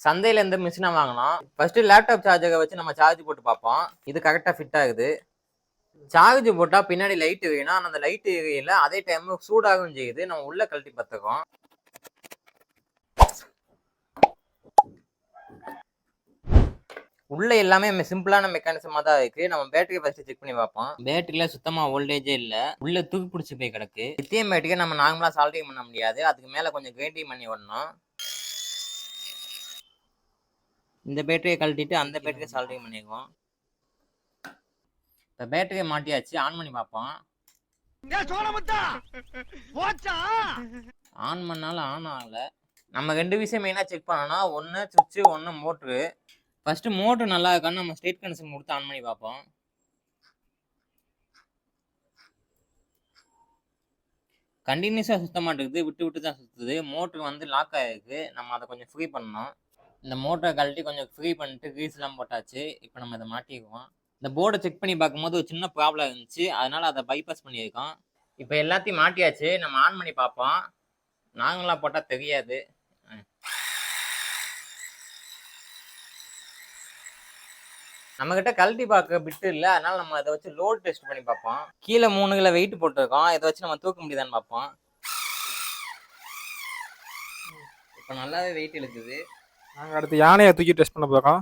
சந்தையில இந்த மிஷினை வாங்கினோம். ஃபர்ஸ்ட் லேப்டாப் சார்ஜரை வச்சு நம்ம சார்ஜ் போட்டு பார்ப்போம். இது கரெக்டா ஃபிட் ஆகுது. சார்ஜ் போட்டா பின்னாடி லைட் எரியும். ஆனா அந்த லைட் எரியல, அதே டைம் சூடாகவும் செய்யுது. நம்ம உள்ள கழட்டி பார்த்துக்கோம். உள்ள எல்லாமே சிம்பிளான மெக்கானிசமா தான் இருக்கு. நம்ம பேட்டரி ஃபர்ஸ்ட் செக் பண்ணி பார்ப்போம். பேட்டரியில சுத்தமா வோல்டேஜே இல்ல. உள்ள தூக்கி பிடிச்சி போய் கிடக்கு. லித்தியம் பேட்டரியை நம்ம நார்மலா சால்டரிங் பண்ண முடியாது. அதுக்கு மேல கொஞ்சம் கிரைண்டிங் பண்ணி விடணும். இந்த பேட்டரியை கழட்டிட்டு அந்த பேட்டரியை சால்டரிங் பண்ணிக்குவோம். இந்த பேட்டரியை மாட்டியாச்சு. ஆன் பண்ணி பார்ப்போம். ஆன் பண்ணாலும் ஆன் ஆகல. நம்ம ரெண்டு விஷயம் மெயினா செக் பண்ணோம்னா, ஒன்னு சுவிட்ச், ஒன்னு மோட்டரு. ஃபர்ஸ்ட் மோட்டர் நல்லா இருக்கான்னு நம்ம ஸ்டேட் கனெக்ஷன் கொடுத்து ஆன் பண்ணி பார்ப்போம். கண்டினியூஸா சுத்த மாட்டேங்குது, விட்டு விட்டு தான் சுத்துது. மோட்டர் வந்து லாக் ஆயிருக்கு. நம்ம அதை கொஞ்சம் ஃப்ரீ பண்ணணும். இந்த மோட்டரை கழட்டி கொஞ்சம் ஃப்ரீ பண்ணிட்டு கிரீஸ் எல்லாம் போட்டாச்சு. இப்போ நம்ம இதை மாட்டிக்குவோம். இந்த போர்டை செக் பண்ணி பார்க்கும்போது ஒரு சின்ன ப்ராப்ளம் இருந்துச்சு. அதனால அதை பைபாஸ் பண்ணியிருக்கோம். இப்போ எல்லாத்தையும் மாட்டியாச்சு. நம்ம ஆன் பண்ணி பார்ப்போம். நாங்களா போட்டா தெரியாது. நம்ம கிட்ட கழட்டி பார்க்க பிட்டு இல்லை. அதனால நம்ம அதை வச்சு லோட் டெஸ்ட் பண்ணி பார்ப்போம். கீழே 3 கிலோ வெயிட் போட்டிருக்கோம். இதை வச்சு நம்ம தூக்க முடியுதான்னு பார்ப்போம். இப்போ நல்லாவே வெயிட் இழுக்குது. நாங்கள் அடுத்து யானையை தூக்கி டெஸ்ட் பண்ண போகிறோம்.